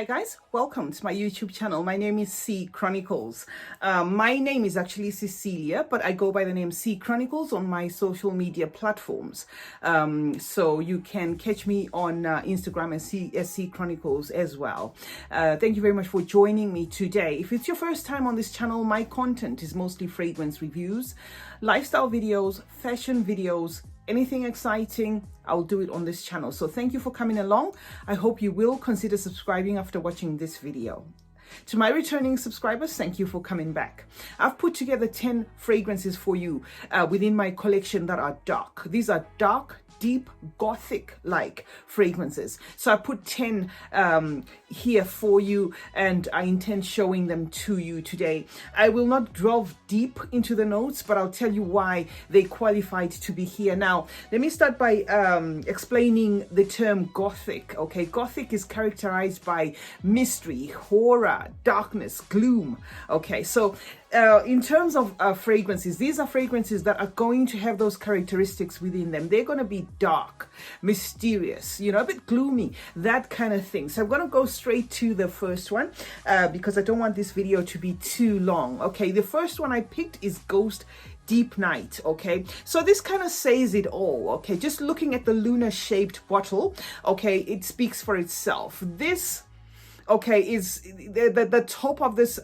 Hi guys, welcome to my YouTube channel. My name is C Chronicles. My name is actually Cecilia, but I go by the name C Chronicles on my social media platforms. So you can catch me on Instagram as C Chronicles as well. Thank you very much for joining me today. If it's your first time on this channel, my content is mostly fragrance reviews, lifestyle videos, fashion videos, anything exciting, I'll do it on this channel. So thank you for coming along. I hope you will consider subscribing after watching this video. To my returning subscribers, thank you for coming back. I've put together 10 fragrances for you within my collection that are dark. These are dark, deep, gothic-like fragrances. So I put 10 here for you, and I intend showing them to you today. I will not delve deep into the notes, but I'll tell you why they qualified to be here. Now, let me start by explaining the term gothic. Okay, gothic is characterized by mystery, horror, darkness, gloom. Okay, so in terms of fragrances, these are fragrances that are going to have those characteristics within them. They're going to be dark, mysterious, you know, a bit gloomy, that kind of thing. So I'm going to go straight to the first one because I don't want this video to be too long. Okay, the first one I picked is Ghost Deep Night. Okay, so this kind of says it all. Okay, just looking at the lunar shaped bottle, okay, it speaks for itself. This, okay, is the top of this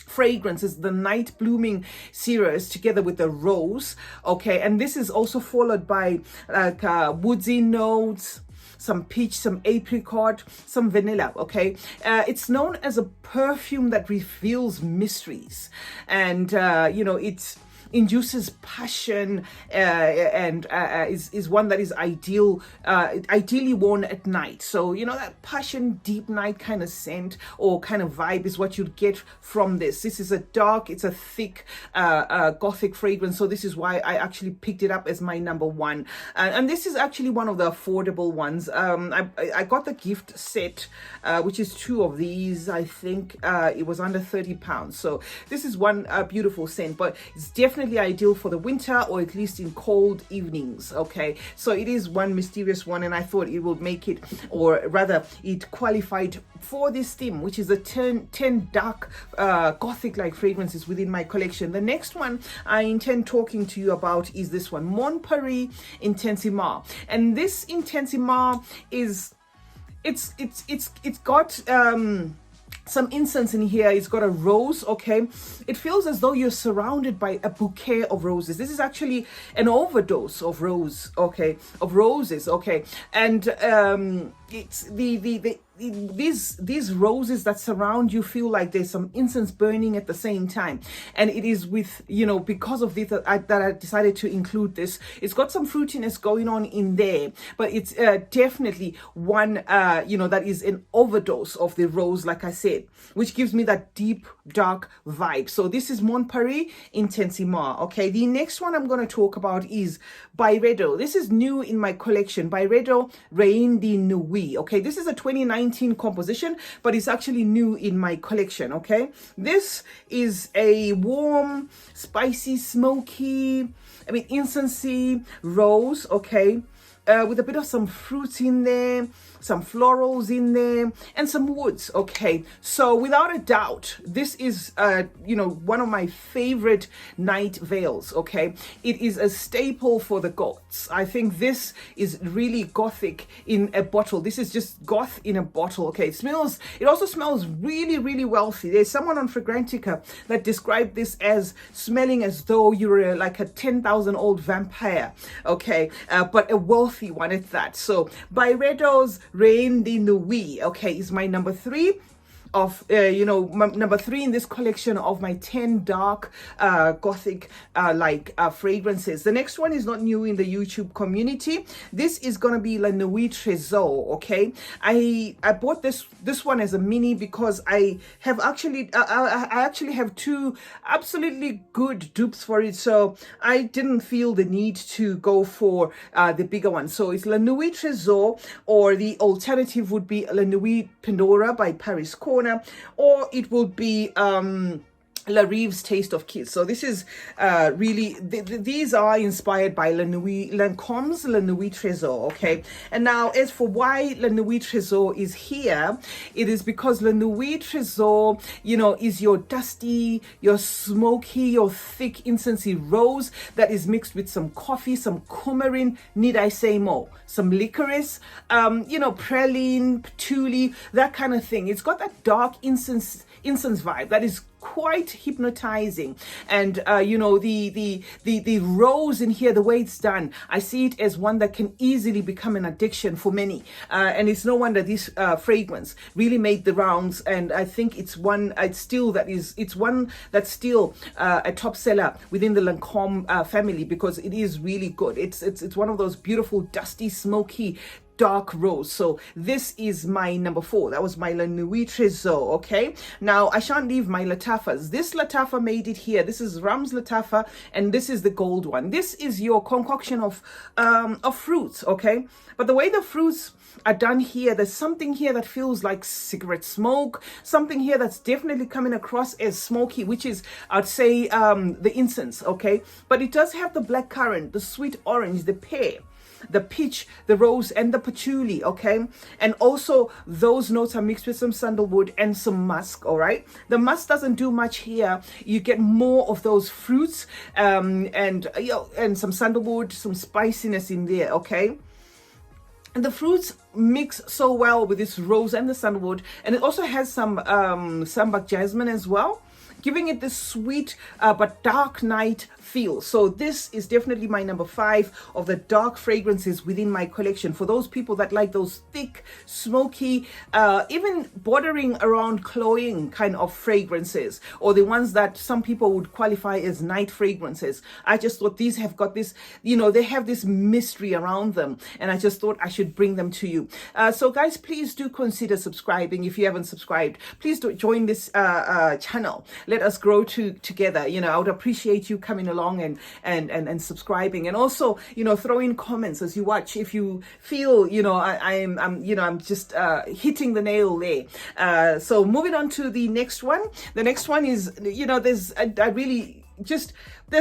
fragrance is the Night Blooming Cereus together with the rose. Okay, and this is also followed by like woodsy notes, some peach, some apricot, some vanilla. Okay, it's known as a perfume that reveals mysteries, and you know, it's induces passion and is one that is ideally worn at night. So you know, that passion, deep night kind of scent or kind of vibe is what you'd get from this. This is a dark, it's a thick gothic fragrance, so this is why I actually picked it up as my number one, and this is actually one of the affordable ones. I got the gift set, which is 2 of these. I think it was under £30, so this is one beautiful scent, but it's definitely ideal for the winter, or at least in cold evenings. Okay, so it is one mysterious one, and I thought it would make it, or rather it qualified for this theme, which is the 10 dark gothic like fragrances within my collection. The next one I intend talking to you about is this one, Mon Paris Intensity, and this Intensity is it's got some incense in here. It's got a rose. Okay, it feels as though you're surrounded by a bouquet of roses. This is actually an overdose of roses. Okay, and it's these roses that surround you feel like there's some incense burning at the same time, and it is with, you know, because of this that I decided to include this. It's got some fruitiness going on in there, but it's definitely one you know, that is an overdose of the rose, like I said, which gives me that deep dark vibe. So this is Mon Paris Intensity. Okay, the next one I'm going to talk about is Byredo. This is new in my collection, Byredo Herein de Nuit. Okay, this is a 2019 composition, but it's actually new in my collection. Okay, this is a warm, spicy, smoky, I mean incensey rose. Okay, with a bit of some fruits in there, some florals in there, and some woods. Okay, so without a doubt, this is you know, one of my favorite night veils. Okay, it is a staple for the goths. I think this is really gothic in a bottle. This is just goth in a bottle. Okay, it also smells really, really wealthy. There's someone on Fragrantica that described this as smelling as though you're like a 10,000-old vampire. Okay, but a wealthy one at that. So Byredo's Herein de Nuit, okay, is my number 3 of you know, number 3 in this collection of my 10 dark gothic like fragrances. The next one is not new in the YouTube community. This is gonna be La Nuit Trésor. Okay, I bought this one as a mini because I have actually I actually have 2 absolutely good dupes for it, so I didn't feel the need to go for the bigger one. So it's La Nuit Trésor, or the alternative would be La Nuit Pandora by Paris Corner, or it would be La Rive's Taste of Kiss. So this is really, these are inspired by Lancome's La Nuit Trésor, okay? And now as for why La Nuit Trésor is here, it is because La Nuit Trésor, you know, is your dusty, your smoky, your thick incensey rose that is mixed with some coffee, some coumarin, need I say more, some licorice, you know, praline, patchouli, that kind of thing. It's got that dark incense vibe that is quite hypnotizing. And you know, the rose in here, the way it's done, I see it as one that can easily become an addiction for many, and it's no wonder this fragrance really made the rounds. And I think it's one that's still a top seller within the Lancome family, because it is really good. It's one of those beautiful dusty, smoky, dark rose. So this is my number 4. That was my La Nuit Trésor. Okay, now I shan't leave my Latafas. This Latafa made it here. This is Ram's Latafa, and this is the gold one. This is your concoction of fruits. Okay, but the way the fruits are done here, there's something here that feels like cigarette smoke, something here that's definitely coming across as smoky, which is, I'd say, the incense. Okay, but it does have the blackcurrant, the sweet orange, the pear, the peach, the rose, and the patchouli. Okay, and also those notes are mixed with some sandalwood and some musk. All right, the musk doesn't do much here. You get more of those fruits, and you know, and some sandalwood, some spiciness in there. Okay, and the fruits mix so well with this rose and the sandalwood, and it also has some sambac jasmine as well, giving it this sweet but dark night feel. So this is definitely my number 5 of the dark fragrances within my collection. For those people that like those thick, smoky, even bordering around cloying kind of fragrances, or the ones that some people would qualify as night fragrances, I just thought these have got this, you know, they have this mystery around them, and I just thought I should bring them to you. So guys, please do consider subscribing if you haven't subscribed. Please do join this channel. Let us grow together. You know, I would appreciate you coming along and subscribing, and also, you know, throw in comments as you watch if you feel, you know, I'm just hitting the nail there. So moving on to the next one. The next one is, you know, there's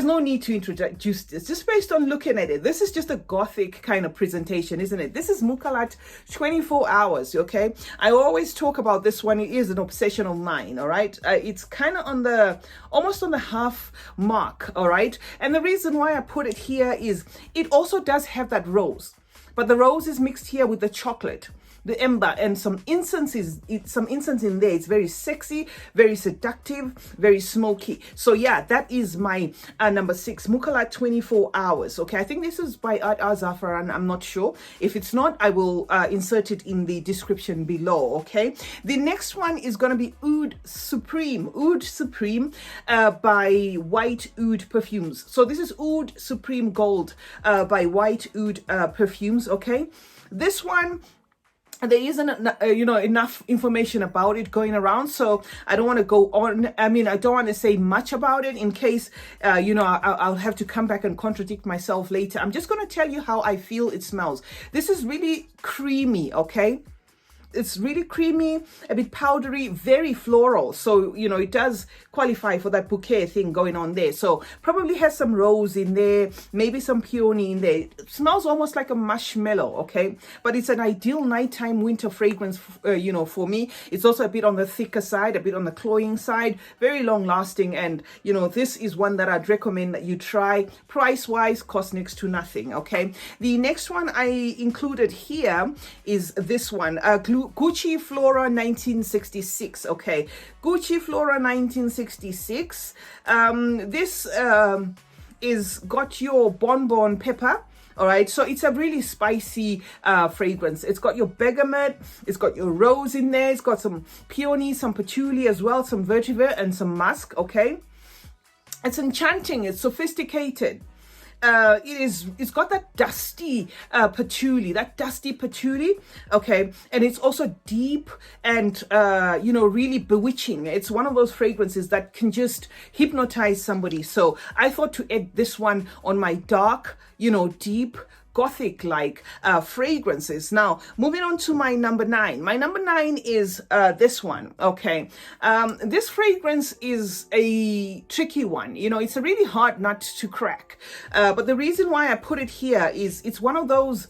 no need to introduce this, just based on looking at it. This is just a Gothic kind of presentation, isn't it? This is Mukala 24 hours, okay? I always talk about this one. It is an obsession of mine, all right? It's kind of almost on the half mark, all right? And the reason why I put it here is it also does have that rose, but the rose is mixed here with the chocolate, the ember, and some incense in there. It's very sexy, very seductive, very smoky. So yeah, that is my number 6, Mukala 24 hours. Okay, I think this is by Ramzafa, and I'm not sure. If it's not, I will insert it in the description below. Okay, the next one is going to be Oud Supreme by White Oud Perfumes. So this is Oud Supreme Gold by White Oud Perfumes. Okay, this one, there isn't enough information about it going around, so I don't want to go on. I mean, I don't want to say much about it in case I'll have to come back and contradict myself later. I'm just going to tell you how I feel it smells. This is really creamy. Okay, it's really creamy, a bit powdery, very floral. So, you know, it does qualify for that bouquet thing going on there. So probably has some rose in there, maybe some peony in there. It smells almost like a marshmallow, okay? But it's an ideal nighttime winter fragrance, for me. It's also a bit on the thicker side, a bit on the cloying side, very long lasting. And, you know, this is one that I'd recommend that you try. Price-wise, costs next to nothing, okay? The next one I included here is this one, Gucci Flora 1966. Okay, Gucci Flora 1966. This is got your bonbon pepper. All right, so it's a really spicy fragrance. It's got your bergamot, it's got your rose in there, it's got some peony, some patchouli as well, some vetiver, and some musk. Okay, it's enchanting, it's sophisticated. It's got that dusty patchouli, okay, and it's also deep and really bewitching. It's one of those fragrances that can just hypnotize somebody. So I thought to add this one on my dark, deep Gothic like fragrances. Now, moving on to my number 9. My number 9 is this one. Okay. This fragrance is a tricky one. You know, it's a really hard nut to crack. But the reason why I put it here is it's one of those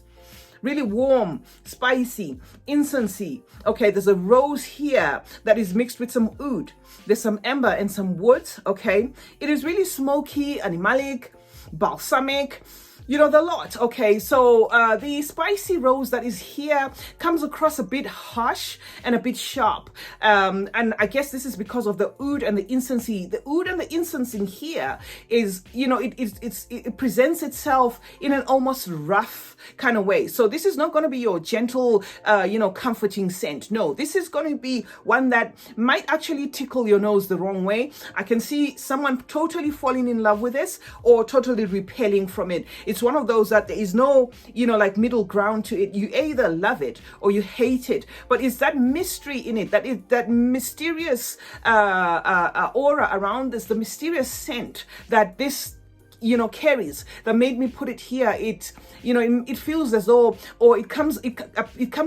really warm, spicy, incensey. Okay, there's a rose here that is mixed with some oud. There's some amber and some wood. Okay, it is really smoky, animalic, balsamic. You know, the lot. Okay, so the spicy rose that is here comes across a bit harsh and a bit sharp. And I guess this is because of the oud and the incensey. The oud and the incense in here is, you know, it presents itself in an almost rough kind of way. So this is not going to be your gentle, you know, comforting scent. No, this is going to be one that might actually tickle your nose the wrong way. I can see someone totally falling in love with this or totally repelling from it. It's one of those that there is no, you know, like middle ground to it. You either love it or you hate it, but it's that mystery in it, that mysterious aura around this, the mysterious scent that this, you know, carries, that made me put it here. It, you know, it feels as though, or it comes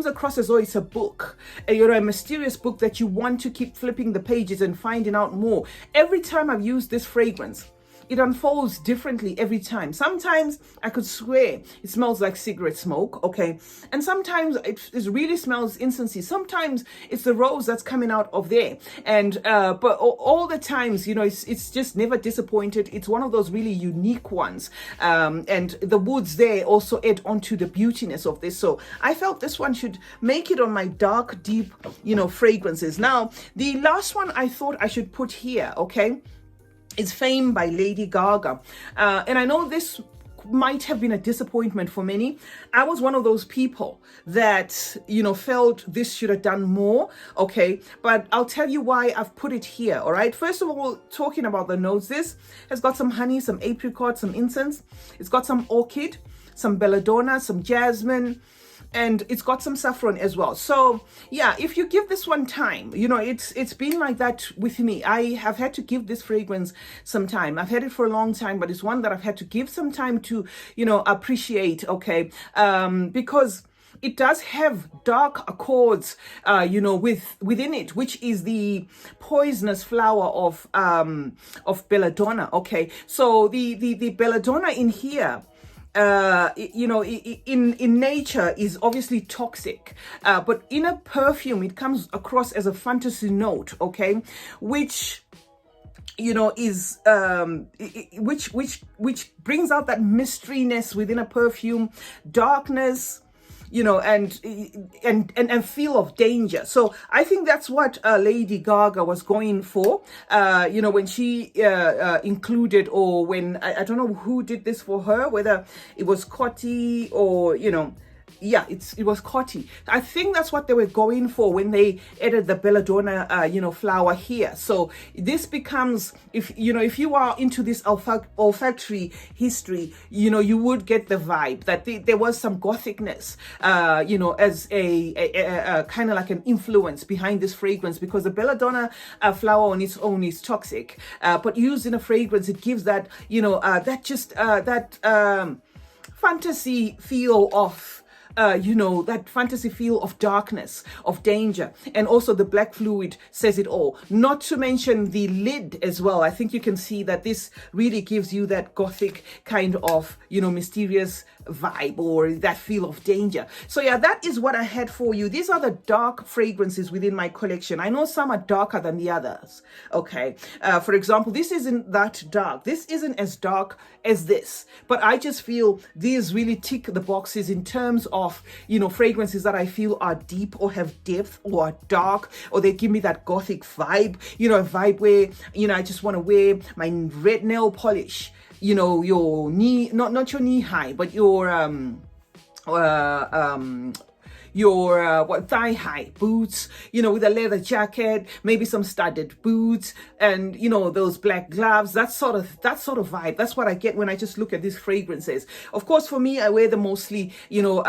across as though it's a book, you know, a mysterious book that you want to keep flipping the pages and finding out more. Every time I've used this fragrance, it unfolds differently every time. Sometimes I could swear it smells like cigarette smoke, okay? And sometimes it really smells incensey. Sometimes it's the rose that's coming out of there. And but all the times, you know, it's just never disappointed. It's one of those really unique ones. And the woods there also add onto the beautiness of this. So I felt this one should make it on my dark, deep, you know, fragrances. Now, the last one I thought I should put here, okay? It's Fame by Lady Gaga. And I know this might have been a disappointment for many. I was one of those people that, you know, felt this should have done more, okay? But I'll tell you why I've put it here, all right? First of all, talking about the notes, this has got some honey, some apricot, some incense. It's got some orchid, some belladonna, some jasmine, and it's got some saffron as well. So yeah, if you give this one time, you know, it's been like that with me. I have had to give this fragrance some time. I've had it for a long time, but it's one that I've had to give some time to, you know, appreciate, okay? Because it does have dark accords, you know, within it, which is the poisonous flower of belladonna, okay? So the belladonna in here, you know, in nature is obviously toxic, but in a perfume it comes across as a fantasy note, okay, which, you know, is which brings out that mysteryness within a perfume, darkness, you know, and feel of danger. So I think that's what Lady Gaga was going for, you know, when she included, or when, I don't know who did this for her, whether it was Coty or, you know, yeah, it was Coty. I think that's what they were going for when they added the belladonna, you know, flower here. So this becomes, if you are into this olfactory history, you know, you would get the vibe that there was some gothicness, you know, as a kind of like an influence behind this fragrance, because the belladonna flower on its own is toxic, but used in a fragrance, it gives that, you know, that fantasy feel of, you know, that fantasy feel of darkness, of danger. And also the black fluid says it all. Not to mention the lid as well. I think you can see that this really gives you that gothic kind of, you know, mysterious vibe, or that feel of danger. So yeah, that is what I had for you. These are the dark fragrances within my collection. I know some are darker than the others, okay? For example, this isn't that dark. This isn't as dark as this, but I just feel these really tick the boxes in terms of, you know, fragrances that I feel are deep or have depth or are dark, or they give me that gothic vibe, you know, a vibe where, you know, I just want to wear my red nail polish, you know, your knee, not your knee high, but your your thigh-high boots, you know, with a leather jacket, maybe some studded boots, and you know, those black gloves. That sort of vibe. That's what I get when I just look at these fragrances. Of course, for me, I wear them mostly, you know,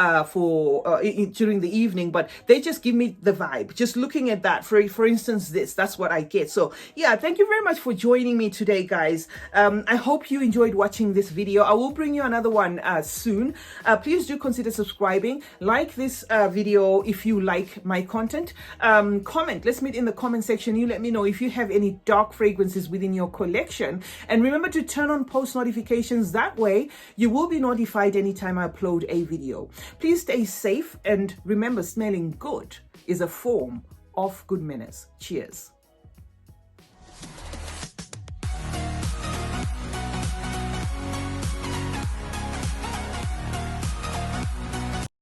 during the evening, but they just give me the vibe. Just looking at that, for instance, that's what I get. So yeah, thank you very much for joining me today, guys. I hope you enjoyed watching this video. I will bring you another one soon. Please do consider subscribing. Like this video if you like my content. Comment. Let's meet in the comment section. You let me know if you have any dark fragrances within your collection. And remember to turn on post notifications. That way you will be notified anytime I upload a video. Please stay safe, and remember, smelling good is a form of good manners. Cheers.